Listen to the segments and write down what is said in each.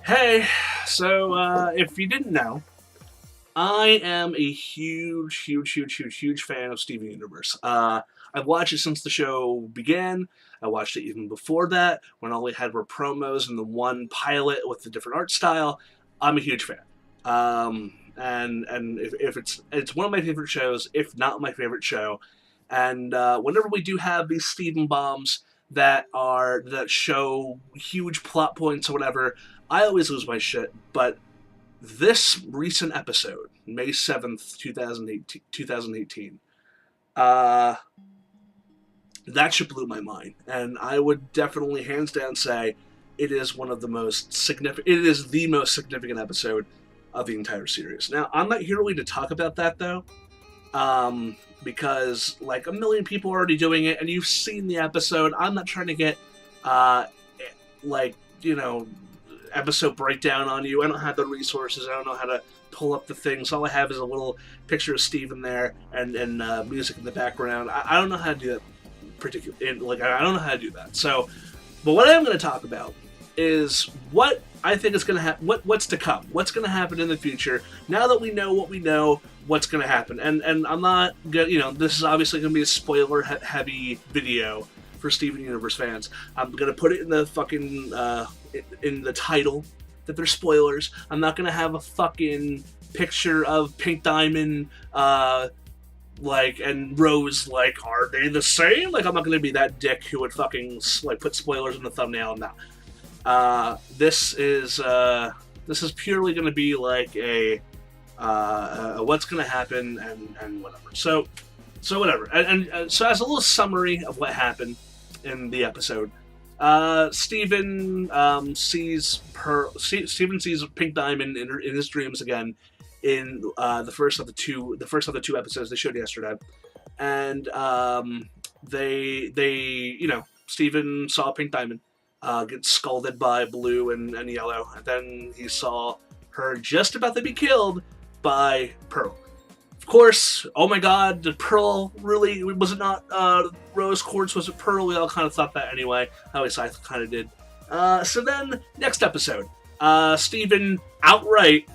Hey, so if you didn't know, I am a huge fan of Steven Universe. I've watched it since the show began. I watched it even before that, when all we had were promos and the one pilot with the different art style. I'm a huge fan. And if it's one of my favorite shows, if not my favorite show. And whenever we do have these Steven bombs that show huge plot points or whatever, I always lose my shit. But this recent episode, May 7th, 2018, uh, that shit blew my mind. And I would definitely, hands down, say it is one of the most significant, it is the most significant episode of the entire series. Now, I'm not here really to talk about that, though, because, like, a million people are already doing it, and you've seen the episode. I'm not trying to get, uh, like, you know, episode breakdown on you. I don't have the resources. I don't know how to pull up the things. All I have is a little picture of Steven there and music in the background. I don't know how to do that particularly. I don't know how to do that. So, but what I am going to talk about is what I think is going to happen. What's to come? What's going to happen in the future? Now that we know what we know, what's going to happen? And I'm not good. This is obviously going to be a spoiler heavy video for Steven Universe fans. I'm gonna put it in the fucking in the title that they're spoilers. I'm not gonna have a fucking picture of Pink Diamond and Rose, like, are they the same? Like, I'm not gonna be that dick who would fucking like put spoilers in the thumbnail. No. This is purely gonna be like a what's gonna happen and whatever. So whatever. And so as a little summary of what happened in the episode, Steven sees Pink Diamond in his dreams again in the first of the two episodes they showed yesterday, and Steven saw Pink Diamond get scalded by Blue and Yellow, and then he saw her just about to be killed by Pearl. Of course, oh my god, did Pearl really, was it not Rose Quartz, was it Pearl? We all kind of thought that anyway. At least I kind of did. So then, next episode, Steven outright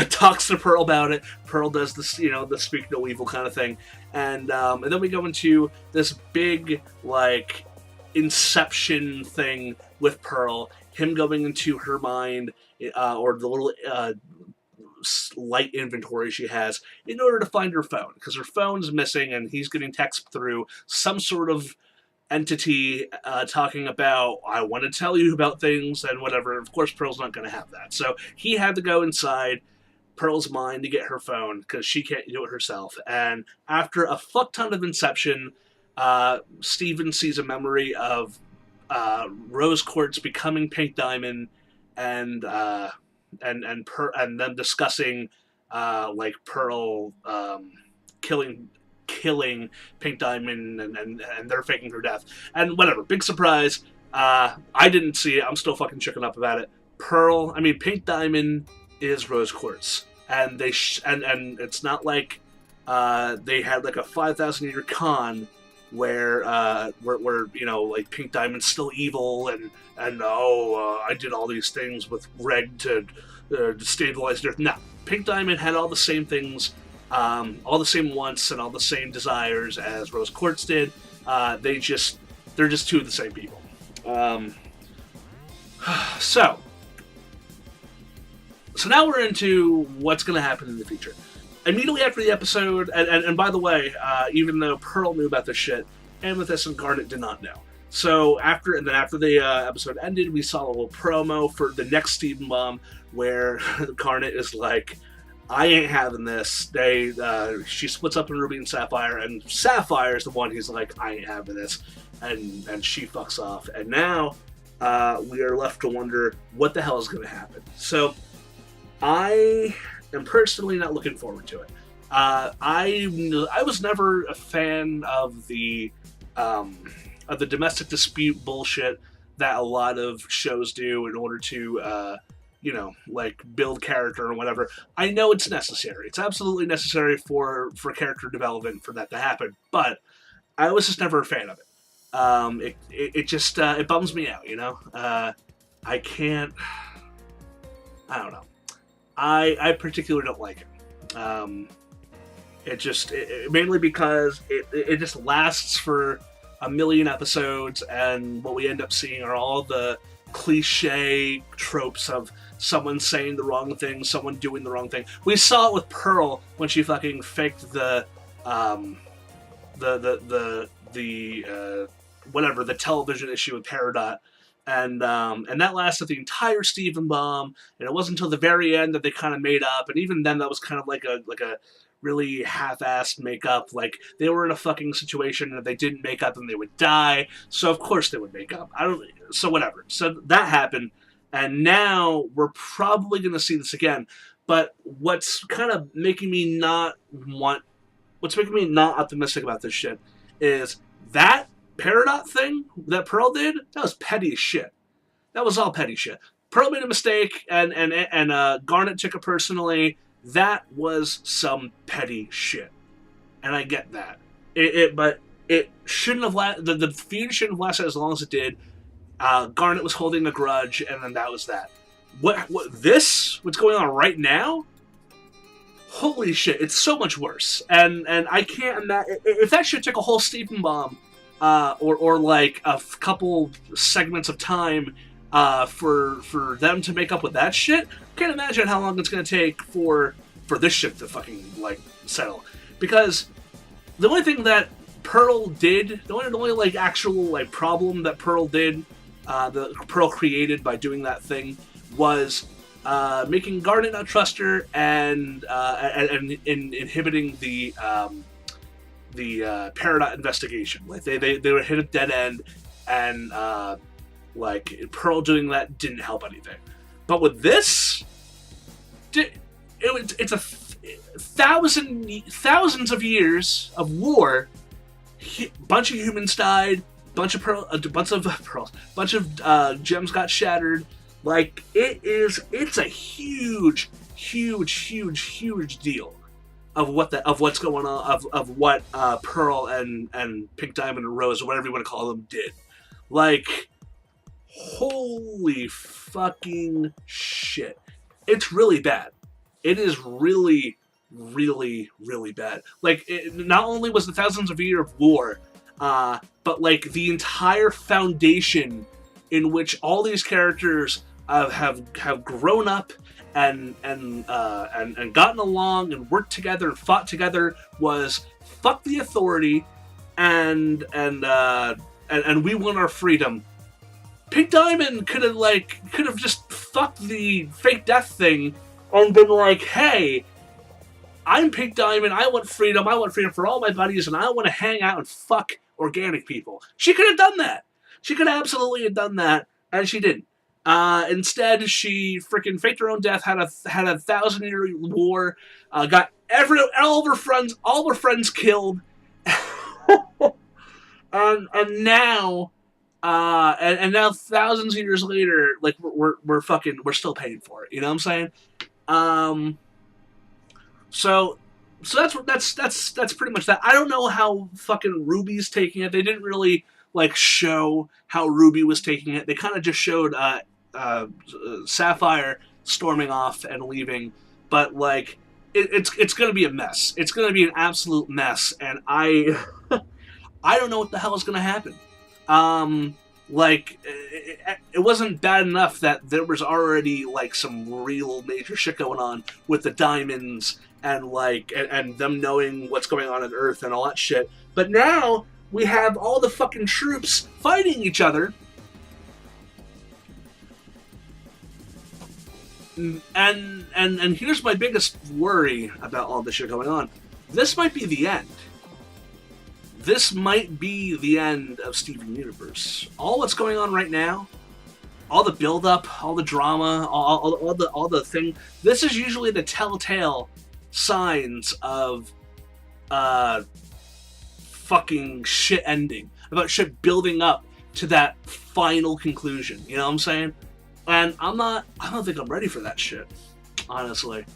talks to Pearl about it. Pearl does this, the speak no evil kind of thing. And then we go into this big, like, inception thing with Pearl. Him going into her mind, or the little light inventory she has, in order to find her phone, because her phone's missing and he's getting text through some sort of entity talking about, I want to tell you about things and whatever. Of course, Pearl's not going to have that, so he had to go inside Pearl's mind to get her phone because she can't do it herself. And after a fuck ton of inception, Steven sees a memory of Rose Quartz becoming Pink Diamond, and them discussing like Pearl killing Pink Diamond, and they're faking her death and whatever. Big surprise. I didn't see it. I'm still fucking chicken up about it. Pink Diamond is Rose Quartz, and and it's not like they had like a 5,000-year con where like Pink Diamond's still evil, and I did all these things with Reg to stabilize the Earth. No, Pink Diamond had all the same things, all the same wants and all the same desires as Rose Quartz did. They're just two of the same people. So now we're into what's going to happen in the future. Immediately after the episode, and by the way, even though Pearl knew about this shit, Amethyst and Garnet did not know. So after the episode ended, we saw a little promo for the next Steven bomb, where Garnet is like, I ain't having this. She splits up in Ruby and Sapphire, and Sapphire is the one who's like, I ain't having this, and she fucks off. And now we are left to wonder what the hell is going to happen. So I am personally not looking forward to it. I was never a fan of the domestic dispute bullshit that a lot of shows do in order to like build character or whatever. I know it's necessary. It's absolutely necessary for character development for that to happen, but I was just never a fan of it. It just bums me out, I can't. I don't know. I particularly don't like it. Mainly because it just lasts for a million episodes, and what we end up seeing are all the cliche tropes of someone saying the wrong thing, someone doing the wrong thing. We saw it with Pearl when she fucking faked the whatever, the television issue with Peridot. And that lasted the entire Stephen bomb, and it wasn't until the very end that they kind of made up. And even then, that was kind of like a really half-assed make-up. Like, they were in a fucking situation, and if they didn't make up, then they would die. So of course they would make up. So whatever. So that happened, and now we're probably going to see this again. But what's making me not optimistic about this shit is that Peridot thing that Pearl did. That was petty as shit. That was all petty shit. Pearl made a mistake, and Garnet took it personally. That was some petty shit, and I get that. But it shouldn't have the feud shouldn't have lasted as long as it did. Garnet was holding a grudge, and then that was that. What's going on right now? Holy shit! It's so much worse, and I can't imagine if that shit took a whole Stephen bomb. Or like a couple segments of time for them to make up with that shit. Can't imagine how long it's going to take for this shit to fucking like settle. Because the only thing that Pearl did, the only like actual like problem that Pearl did, the Pearl created by doing that thing, was making Garnet not trust her and inhibiting the Peridot investigation. Like they were hit a dead end, and like Pearl doing that didn't help anything. But with this, it's a thousands of years of war. Bunch of humans died. Bunch of gems got shattered. Like it's a huge deal. Of what's going on, of what Pearl and Pink Diamond and Rose, or whatever you want to call them, did. Like, holy fucking shit. It's really bad. It is really, really, really bad. Like, not only was the thousands of years of war, but like the entire foundation in which all these characters have grown up and gotten along and worked together and fought together was fuck the authority and we want our freedom. Pink Diamond could have just fucked the fake death thing and been like, hey, I'm Pink Diamond, I want freedom for all my buddies, and I want to hang out and fuck organic people. She could have done that. She could have absolutely done that, and she didn't. Instead, she freaking faked her own death, had a 1,000-year war, got all of her friends killed, and now thousands of years later, like we're still paying for it. You know what I'm saying? So that's pretty much that. I don't know how fucking Ruby's taking it. They didn't really like show how Ruby was taking it. They kind of just showed Sapphire storming off and leaving, but like it's going to be a mess. It's going to be an absolute mess, and I don't know what the hell is going to happen. Like it wasn't bad enough that there was already like some real major shit going on with the diamonds and like and them knowing what's going on Earth and all that shit, but now we have all the fucking troops fighting each other. And here's my biggest worry about all this shit going on. This might be the end. This might be the end of Steven Universe. All what's going on right now, all the build-up, all the drama, all the thing. This is usually the telltale signs of fucking shit ending, about shit building up to that final conclusion. You know what I'm saying? And I don't think I'm ready for that shit, honestly.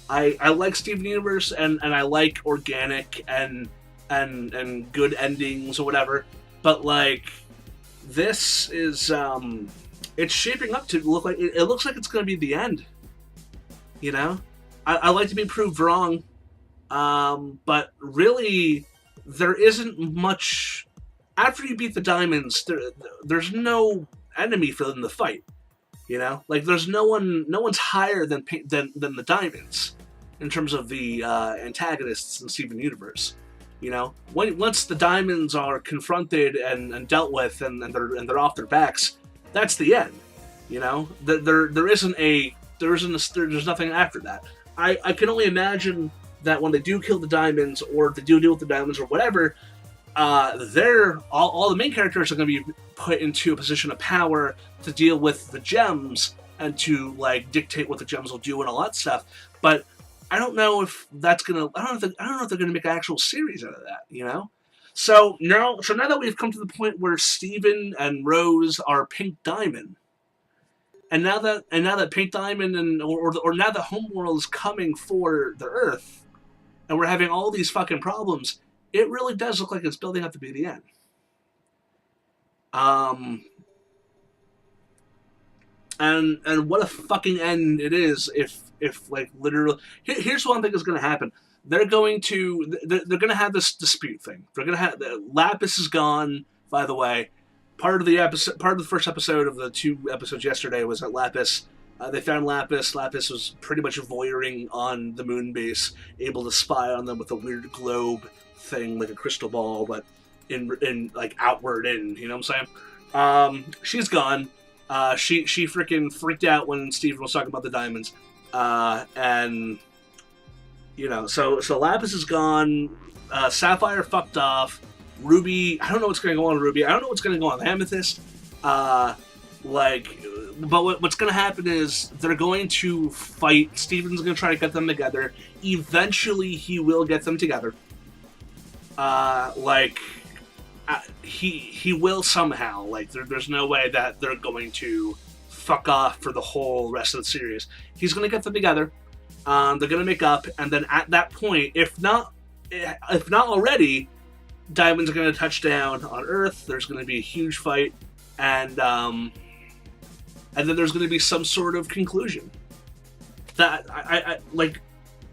I like Steven Universe and I like organic and good endings or whatever, but like this is it's shaping up to look like it looks like it's going to be the end. You know, I like to be proved wrong, but really, there isn't much. After you beat the diamonds, there's no enemy for them to fight. You know, like there's no one's higher than the diamonds in terms of the antagonists in Steven Universe. You know, once the diamonds are confronted and dealt with, and they're off their backs, that's the end. You know, there's nothing after that. I can only imagine that when they do kill the diamonds, or they do deal with the diamonds, or whatever, they're all the main characters are going to be put into a position of power to deal with the gems and to like dictate what the gems will do and all that stuff. But I don't know if that's gonna. I don't know if they're gonna make an actual series out of that. You know. So now that we've come to the point where Steven and Rose are Pink Diamond, and now that Pink Diamond or now that Homeworld is coming for the Earth, and we're having all these fucking problems, it really does look like it's building up to be the end. Um, and what a fucking end it is if like literally. Here's what I think is going to happen. They're going to have this dispute thing. They're going to have Lapis is gone. By the way, part of the first episode of the 2 episodes yesterday was at Lapis. They found Lapis. Lapis was pretty much voyeuring on the moon base, able to spy on them with a weird globe thing, like a crystal ball, but in like outward in. You know what I'm saying? She's gone. She freaking freaked out when Steven was talking about the diamonds, and you know, so Lapis is gone. Sapphire fucked off. Ruby, I don't know what's going to go on with Ruby. I don't know what's going to go on with Amethyst. But what's going to happen is they're going to fight. Steven's going to try to get them together. Eventually, he will get them together. He will somehow. Like, there's no way that they're going to fuck off for the whole rest of the series. He's going to get them together. They're going to make up, and then at that point, if not already, Diamonds are going to touch down on Earth. There's going to be a huge fight, and then there's going to be some sort of conclusion. That I like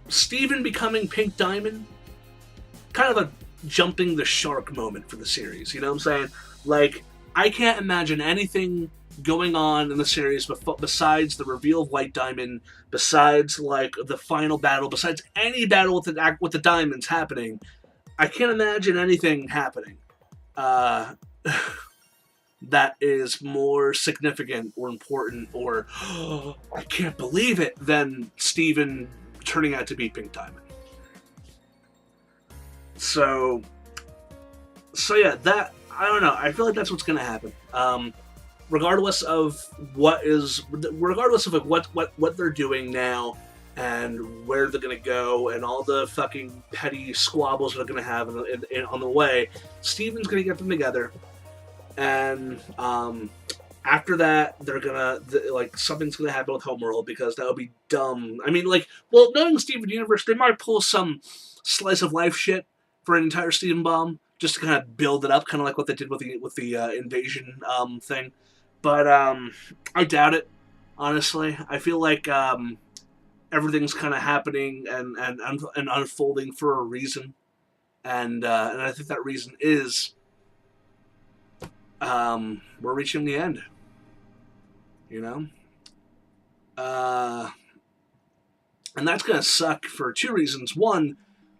Steven becoming Pink Diamond, kind of a jumping the shark moment for the series. You know what I'm saying? Like, I can't imagine anything going on in the series besides the reveal of White Diamond, besides like the final battle, besides any battle with the diamonds happening. I can't imagine anything happening that is more significant or important or I can't believe it than Steven turning out to be Pink Diamond. So yeah, that I don't know. I feel like that's what's going to happen. Regardless of what they're doing now and where they're going to go and all the fucking petty squabbles they're going to have on the way, Steven's going to get them together. And after that, they're going to, something's going to happen with Homeworld because that would be dumb. I mean, knowing Steven Universe, they might pull some slice of life shit for an entire Steven bomb just to kind of build it up, kind of like what they did with the invasion thing. But I doubt it, honestly. I feel like everything's kind of happening and unfolding for a reason, and I think that reason is we're reaching the end. You know, and that's gonna suck for 2 reasons. 1,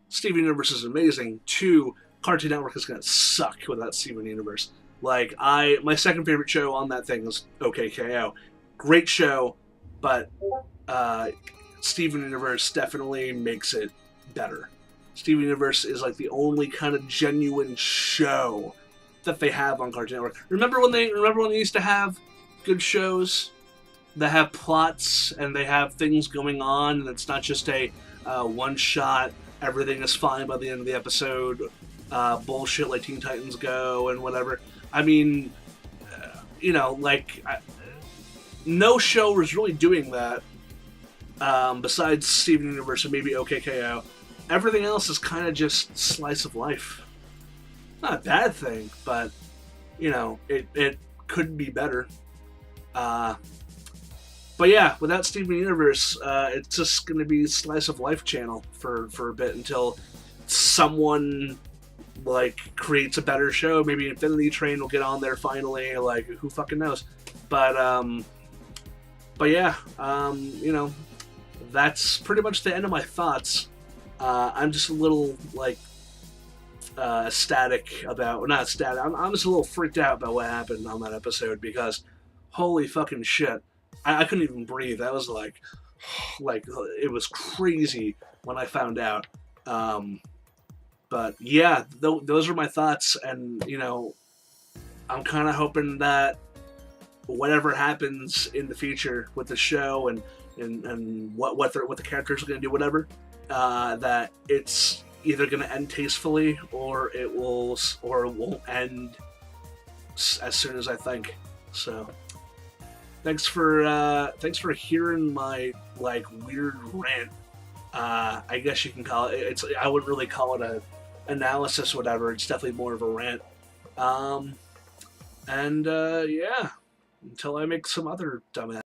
Steven Universe is amazing. 2, Cartoon Network is gonna suck without Steven Universe. Like my second favorite show on that thing is OKKO. Great show, but Steven Universe definitely makes it better. Steven Universe is like the only kind of genuine show that they have on Cartoon Network. Remember when they used to have good shows that have plots and they have things going on, and it's not just a one shot. Everything is fine by the end of the episode. Bullshit like Teen Titans Go and whatever. I mean, no show was really doing that. Besides Steven Universe and maybe OKKO, everything else is kind of just slice of life. Not a bad thing, but it could be better. But yeah, without Steven Universe, it's just going to be Slice of Life channel for a bit until someone like creates a better show. Maybe Infinity Train will get on there finally. Like who fucking knows? But yeah, you know, that's pretty much the end of my thoughts. I'm just a little like ecstatic about, well, not ecstatic. I'm just a little freaked out about what happened on that episode because holy fucking shit, I couldn't even breathe. I was like it was crazy when I found out. Um, but yeah, those are my thoughts, and you know, I'm kind of hoping that whatever happens in the future with the show and what the characters are going to do, whatever, that it's either going to end tastefully or it won't end as soon as I think. So thanks for hearing my like weird rant. I guess you can call it. It's I wouldn't really call it a analysis, or whatever. It's definitely more of a rant. Um, and yeah, until I make some other dumbass